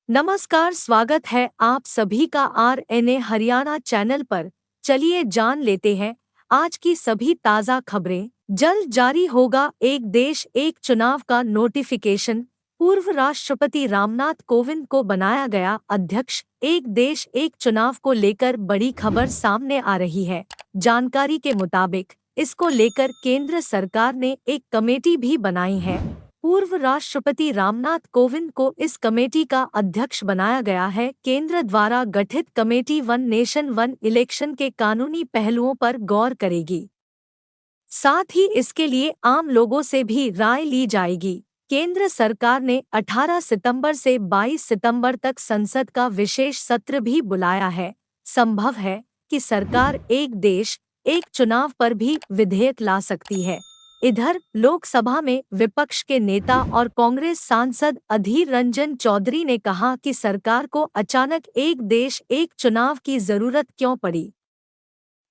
नमस्कार, स्वागत है आप सभी का आरएनए हरियाणा चैनल पर। चलिए जान लेते हैं आज की सभी ताज़ा खबरें। जल्द जारी होगा एक देश एक चुनाव का नोटिफिकेशन। पूर्व राष्ट्रपति रामनाथ कोविंद को बनाया गया अध्यक्ष। एक देश एक चुनाव को लेकर बड़ी खबर सामने आ रही है। जानकारी के मुताबिक इसको लेकर केंद्र सरकार ने एक कमेटी भी बनाई है। पूर्व राष्ट्रपति रामनाथ कोविंद को इस कमेटी का अध्यक्ष बनाया गया है। केंद्र द्वारा गठित committee one nation one election के कानूनी पहलुओं पर गौर करेगी। साथ ही इसके लिए आम लोगों से भी राय ली जाएगी। केंद्र सरकार ने 18 सितंबर से 22 सितंबर तक संसद का विशेष सत्र भी बुलाया है। संभव है कि सरकार एक देश एक चुनाव पर भी विधेयक ला सकती है। इधर लोकसभा में विपक्ष के नेता और कांग्रेस सांसद अधीर रंजन चौधरी ने कहा कि सरकार को अचानक एक देश एक चुनाव की जरूरत क्यों पड़ी।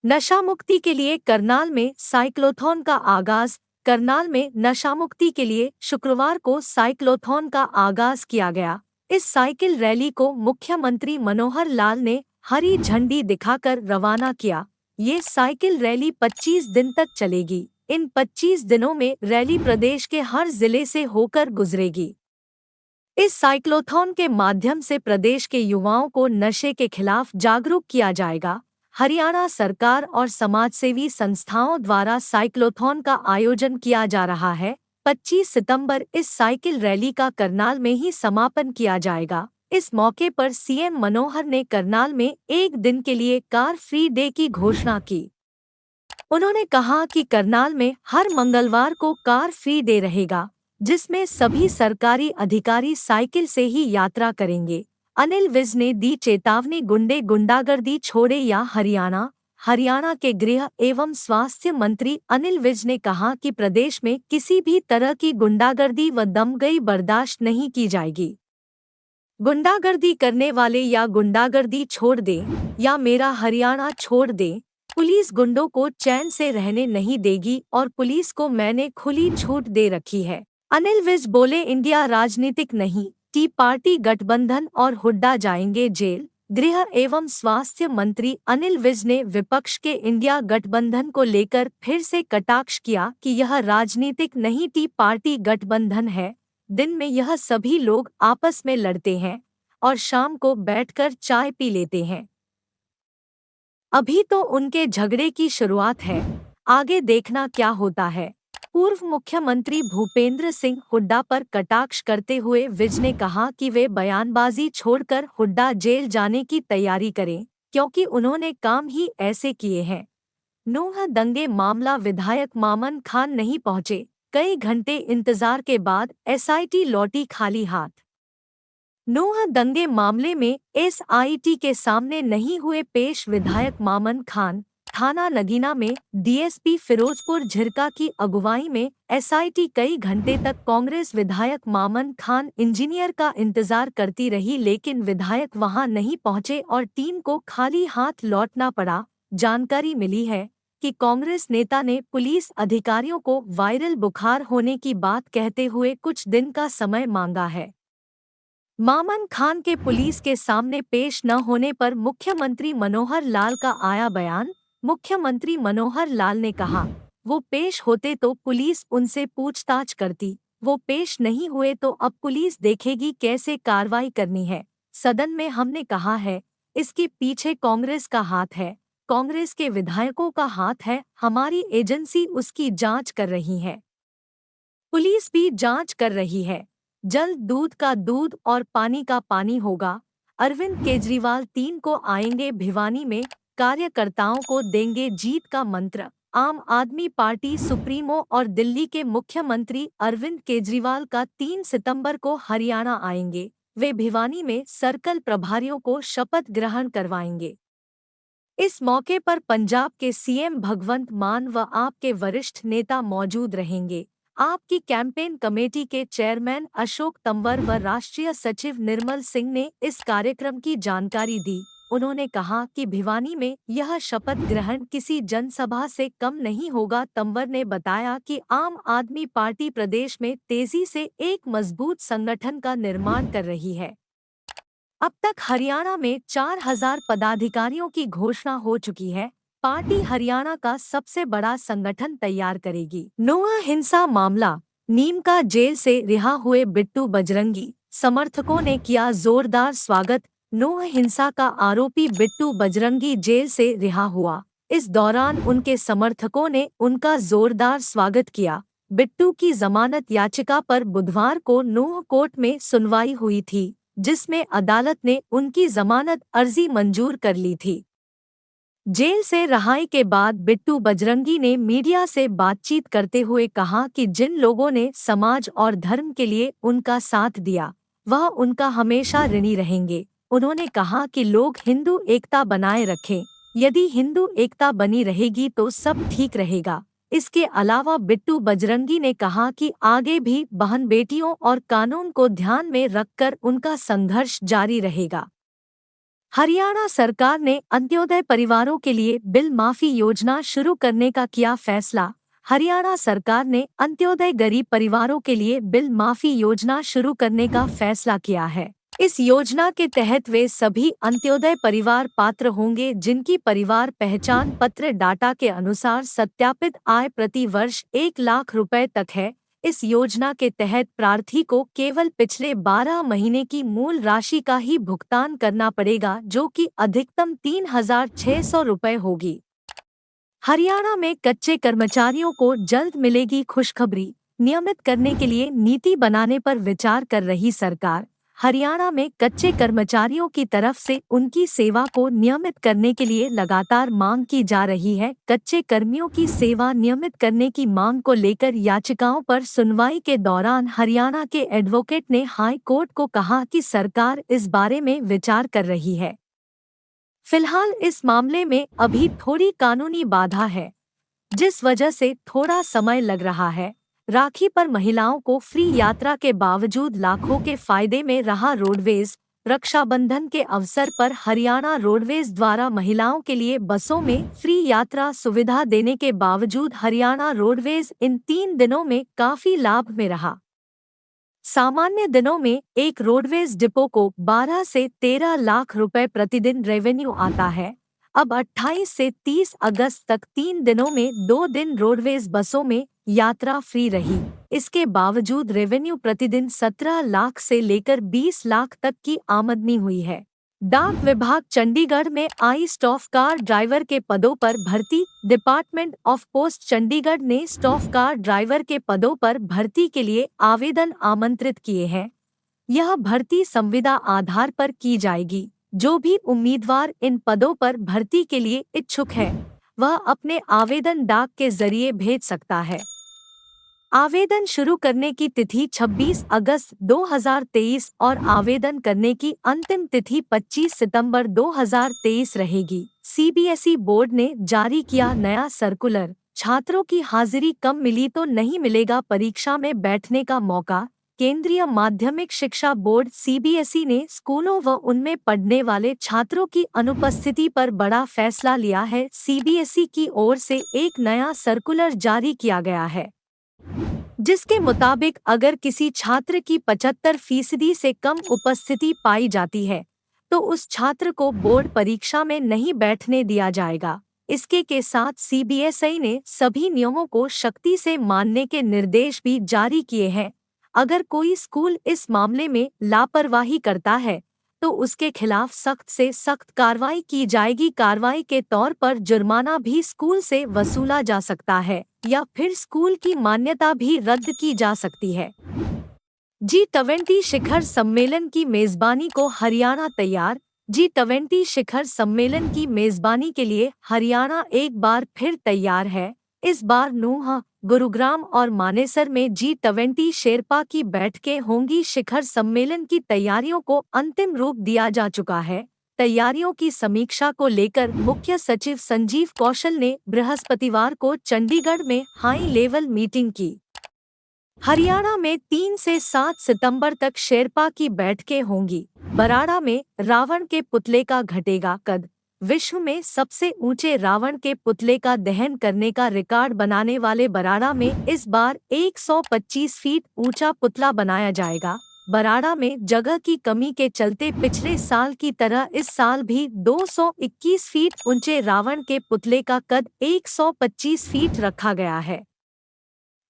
नशा मुक्ति के लिए करनाल में साइक्लोथॉन का आगाज। करनाल में नशा मुक्ति के लिए शुक्रवार को साइक्लोथॉन का आगाज किया गया। इस साइकिल रैली को मुख्यमंत्री मनोहर लाल ने हरी झंडी दिखाकर रवाना किया। ये साइकिल रैली 25 दिन तक चलेगी। इन 25 दिनों में रैली प्रदेश के हर जिले से होकर गुजरेगी। इस साइक्लोथॉन के माध्यम से प्रदेश के युवाओं को नशे के खिलाफ जागरूक किया जाएगा। हरियाणा सरकार और समाजसेवी संस्थाओं द्वारा साइक्लोथॉन का आयोजन किया जा रहा है। 25 सितंबर इस साइकिल रैली का करनाल में ही समापन किया जाएगा। इस मौके पर सीएम मनोहर ने करनाल में एक दिन के लिए कार फ्री डे की घोषणा की। उन्होंने कहा कि करनाल में हर मंगलवार को कार फ्री डे रहेगा, जिसमें सभी सरकारी अधिकारी साइकिल से ही यात्रा करेंगे। अनिल विज ने दी चेतावनी, गुंडागर्दी छोड़े या हरियाणा। हरियाणा के गृह एवं स्वास्थ्य मंत्री अनिल विज ने कहा कि प्रदेश में किसी भी तरह की गुंडागर्दी व दंगई बर्दाश्त नहीं की जाएगी। गुंडागर्दी करने वाले या गुंडागर्दी छोड़ दें या मेरा हरियाणा छोड़ दें। पुलिस गुंडों को चैन से रहने नहीं देगी और पुलिस को मैंने खुली छूट दे रखी है। अनिल विज बोले, इंडिया राजनीतिक नहीं, टी पार्टी गठबंधन और हुड्डा जाएंगे जेल। गृह एवं स्वास्थ्य मंत्री अनिल विज ने विपक्ष के इंडिया गठबंधन को लेकर फिर से कटाक्ष किया कि यह राजनीतिक नहीं, टी पार्टी गठबंधन है। दिन में यह सभी लोग आपस में लड़ते हैं और शाम को बैठकर चाय पी लेते हैं। अभी तो उनके झगड़े की शुरुआत है, आगे देखना क्या होता है। पूर्व मुख्यमंत्री भूपेंद्र सिंह हुड्डा पर कटाक्ष करते हुए विज ने कहा कि वे बयानबाजी छोड़कर हुड्डा जेल जाने की तैयारी करें, क्योंकि उन्होंने काम ही ऐसे किए हैं। नूंह दंगे मामला, विधायक मामन खान नहीं पहुंचे। कई घंटे इंतजार के बाद एसआईटी लौटी खाली हाथ। नूंह दंगे मामले में एसआईटी के सामने नहीं हुए पेश विधायक मामन खान। थाना नगीना में डीएसपी फिरोजपुर झिरका की अगुवाई में एसआईटी कई घंटे तक कांग्रेस विधायक मामन खान इंजीनियर का इंतजार करती रही, लेकिन विधायक वहां नहीं पहुंचे और टीम को खाली हाथ लौटना पड़ा। जानकारी मिली है कि कांग्रेस नेता ने पुलिस अधिकारियों को वायरल बुखार होने की बात कहते हुए कुछ दिन का समय मांगा है। मामन खान के पुलिस के सामने पेश न होने पर मुख्यमंत्री मनोहर लाल का आया बयान। मुख्यमंत्री मनोहर लाल ने कहा, वो पेश होते तो पुलिस उनसे पूछताछ करती, वो पेश नहीं हुए तो अब पुलिस देखेगी कैसे कार्रवाई करनी है। सदन में हमने कहा है, इसके पीछे कांग्रेस का हाथ है, कांग्रेस के विधायकों का हाथ है। हमारी एजेंसी उसकी जांच कर रही है, पुलिस भी जांच कर रही है। जल्द दूध का दूध और पानी का पानी होगा। अरविंद केजरीवाल 3 को आएंगे भिवानी में, कार्यकर्ताओं को देंगे जीत का मंत्र। आम आदमी पार्टी सुप्रीमो और दिल्ली के मुख्यमंत्री अरविंद केजरीवाल का 3 सितंबर को हरियाणा आएंगे। वे भिवानी में सर्कल प्रभारियों को शपथ ग्रहण करवाएंगे। इस मौके पर पंजाब के सीएम भगवंत मान व आप के वरिष्ठ नेता मौजूद रहेंगे। आपकी कैंपेन कमेटी के चेयरमैन अशोक तंवर व राष्ट्रीय सचिव निर्मल सिंह ने इस कार्यक्रम की जानकारी दी। उन्होंने कहा कि भिवानी में यह शपथ ग्रहण किसी जनसभा से कम नहीं होगा। तंवर ने बताया कि आम आदमी पार्टी प्रदेश में तेजी से एक मजबूत संगठन का निर्माण कर रही है। अब तक हरियाणा में 4,000 पदाधिकारियों की घोषणा हो चुकी है। पार्टी हरियाणा का सबसे बड़ा संगठन तैयार करेगी। नोआ हिंसा मामला, नीम का जेल से रिहा हुए बिट्टू बजरंगी, समर्थकों ने किया जोरदार स्वागत। नोआ हिंसा का आरोपी बिट्टू बजरंगी जेल से रिहा हुआ। इस दौरान उनके समर्थकों ने उनका जोरदार स्वागत किया। बिट्टू की जमानत याचिका पर बुधवार को नोह कोर्ट में सुनवाई हुई थी, जिसमें अदालत ने उनकी जमानत अर्जी मंजूर कर ली थी। जेल से रिहाई के बाद बिट्टू बजरंगी ने मीडिया से बातचीत करते हुए कहा कि जिन लोगों ने समाज और धर्म के लिए उनका साथ दिया, वह उनका हमेशा ऋणी रहेंगे। उन्होंने कहा कि लोग हिंदू एकता बनाए रखें। यदि हिंदू एकता बनी रहेगी तो सब ठीक रहेगा। इसके अलावा बिट्टू बजरंगी ने कहा कि आगे भी बहन बेटियों और कानून को ध्यान में रखकर उनका संघर्ष जारी रहेगा। हरियाणा सरकार ने अंत्योदय परिवारों के लिए बिल माफी योजना शुरू करने का किया फैसला। हरियाणा सरकार ने अंत्योदय गरीब परिवारों के लिए बिल माफी योजना शुरू करने का फैसला किया है। इस योजना के तहत वे सभी अंत्योदय परिवार पात्र होंगे जिनकी परिवार पहचान पत्र डाटा के अनुसार सत्यापित आय प्रति वर्ष 1 लाख रुपए तक है। इस योजना के तहत प्रार्थी को केवल पिछले 12 महीने की मूल राशि का ही भुगतान करना पड़ेगा, जो कि अधिकतम 3,600 रुपए होगी। हरियाणा में कच्चे कर्मचारियों को जल्द मिलेगी खुशखबरी। नियमित करने के लिए नीति बनाने पर विचार कर रही सरकार। हरियाणा में कच्चे कर्मचारियों की तरफ से उनकी सेवा को नियमित करने के लिए लगातार मांग की जा रही है। कच्चे कर्मियों की सेवा नियमित करने की मांग को लेकर याचिकाओं पर सुनवाई के दौरान हरियाणा के एडवोकेट ने हाई कोर्ट को कहा कि सरकार इस बारे में विचार कर रही है। फिलहाल इस मामले में अभी थोड़ी कानूनी बाधा है, जिस वजह से थोड़ा समय लग रहा है। राखी पर महिलाओं को फ्री यात्रा के बावजूद लाखों के फायदे में रहा रोडवेज। रक्षाबंधन के अवसर पर हरियाणा रोडवेज द्वारा महिलाओं के लिए बसों में फ्री यात्रा सुविधा देने के बावजूद हरियाणा रोडवेज इन 3 दिनों में काफी लाभ में रहा। सामान्य दिनों में एक रोडवेज डिपो को 12 से 13 लाख रुपए प्रतिदिन रेवेन्यू आता है। अब 28 से 30 अगस्त तक 3 दिनों में 2 दिन रोडवेज बसों में यात्रा फ्री रही। इसके बावजूद रेवेन्यू प्रतिदिन 17 लाख से लेकर 20 लाख तक की आमदनी हुई है। डाक विभाग चंडीगढ़ में आई स्टॉफ कार ड्राइवर के पदों पर भर्ती। डिपार्टमेंट ऑफ पोस्ट चंडीगढ़ ने स्टॉफ कार ड्राइवर के पदों पर भर्ती के लिए आवेदन आमंत्रित किए हैं। यह भर्ती संविदा आधार पर की जाएगी। जो भी उम्मीदवार इन पदों पर भर्ती के लिए इच्छुक है, वह अपने आवेदन डाक के जरिए भेज सकता है। आवेदन शुरू करने की तिथि 26 अगस्त 2023 और आवेदन करने की अंतिम तिथि 25 सितंबर 2023 रहेगी। सीबीएसई बोर्ड ने जारी किया नया सर्कुलर। छात्रों की हाजिरी कम मिली तो नहीं मिलेगा परीक्षा में बैठने का मौका। केंद्रीय माध्यमिक शिक्षा बोर्ड सीबीएसई ने स्कूलों व उनमें पढ़ने वाले छात्रों की अनुपस्थिति पर बड़ा फैसला लिया है। सीबीएसई की ओर से एक नया सर्कुलर जारी किया गया है, जिसके मुताबिक अगर किसी छात्र की 75% से कम उपस्थिति पाई जाती है, तो उस छात्र को बोर्ड परीक्षा में नहीं बैठने दिया जाएगा। इसके के साथ सीबीएसई ने सभी नियमों को सख्ती से मानने के निर्देश भी जारी किए हैं। अगर कोई स्कूल इस मामले में लापरवाही करता है, तो उसके खिलाफ सख्त से सख्त कार्रवाई की जाएगी। कार्रवाई के तौर पर जुर्माना भी स्कूल से वसूला जा सकता है या फिर स्कूल की मान्यता भी रद्द की जा सकती है। G20 शिखर सम्मेलन की मेजबानी को हरियाणा तैयार। G20 शिखर सम्मेलन की मेजबानी के लिए हरियाणा एक बार फिर तैयार है। इस बार नूंह, गुरुग्राम और मानेसर में G20 शेरपा की बैठकें होंगी। शिखर सम्मेलन की तैयारियों को अंतिम रूप दिया जा चुका है। तैयारियों की समीक्षा को लेकर मुख्य सचिव संजीव कौशल ने बृहस्पतिवार को चंडीगढ़ में हाई लेवल मीटिंग की। हरियाणा में 3 से 7 सितंबर तक शेरपा की बैठकें होंगी। बराड़ा में रावण के पुतले का घटेगा कद। विश्व में सबसे ऊंचे रावण के पुतले का दहन करने का रिकॉर्ड बनाने वाले बराड़ा में इस बार 125 फीट ऊंचा पुतला बनाया जाएगा। बराड़ा में जगह की कमी के चलते पिछले साल की तरह इस साल भी 221 फीट ऊंचे रावण के पुतले का कद 125 फीट रखा गया है।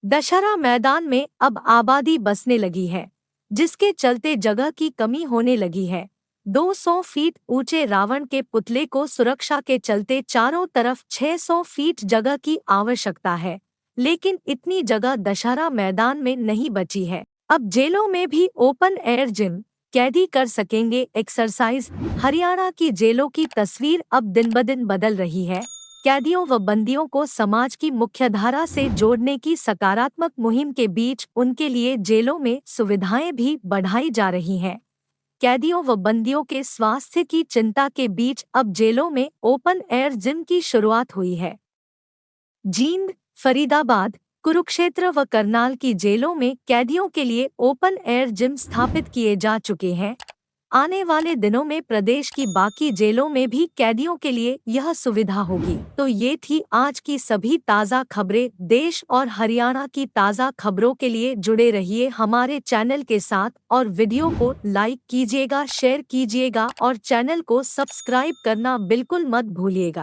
दशहरा मैदान में अब आबादी बसने लगी है, जिसके चलते जगह की कमी होने लगी है। 200 फीट ऊंचे रावण के पुतले को सुरक्षा के चलते चारों तरफ 600 फीट जगह की आवश्यकता है, लेकिन इतनी जगह दशहरा मैदान में नहीं बची है। अब जेलों में भी ओपन एयर जिम, कैदी कर सकेंगे एक्सरसाइज। हरियाणा की जेलों की तस्वीर अब दिन ब दिन बदल रही है। कैदियों व बंदियों को समाज की मुख्यधारा से जोड़ने की सकारात्मक मुहिम के बीच उनके लिए जेलों में सुविधाएं भी बढ़ाई जा रही हैं। कैदियों व बंदियों के स्वास्थ्य की चिंता के बीच अब जेलों में ओपन एयर जिम की शुरुआत हुई है। जींद, फरीदाबाद, कुरुक्षेत्र व करनाल की जेलों में कैदियों के लिए ओपन एयर जिम स्थापित किए जा चुके हैं। आने वाले दिनों में प्रदेश की बाकी जेलों में भी कैदियों के लिए यह सुविधा होगी। तो ये थी आज की सभी ताज़ा खबरें। देश और हरियाणा की ताज़ा खबरों के लिए जुड़े रहिए हमारे चैनल के साथ और वीडियो को लाइक कीजिएगा, शेयर कीजिएगा और चैनल को सब्सक्राइब करना बिल्कुल मत भूलिएगा।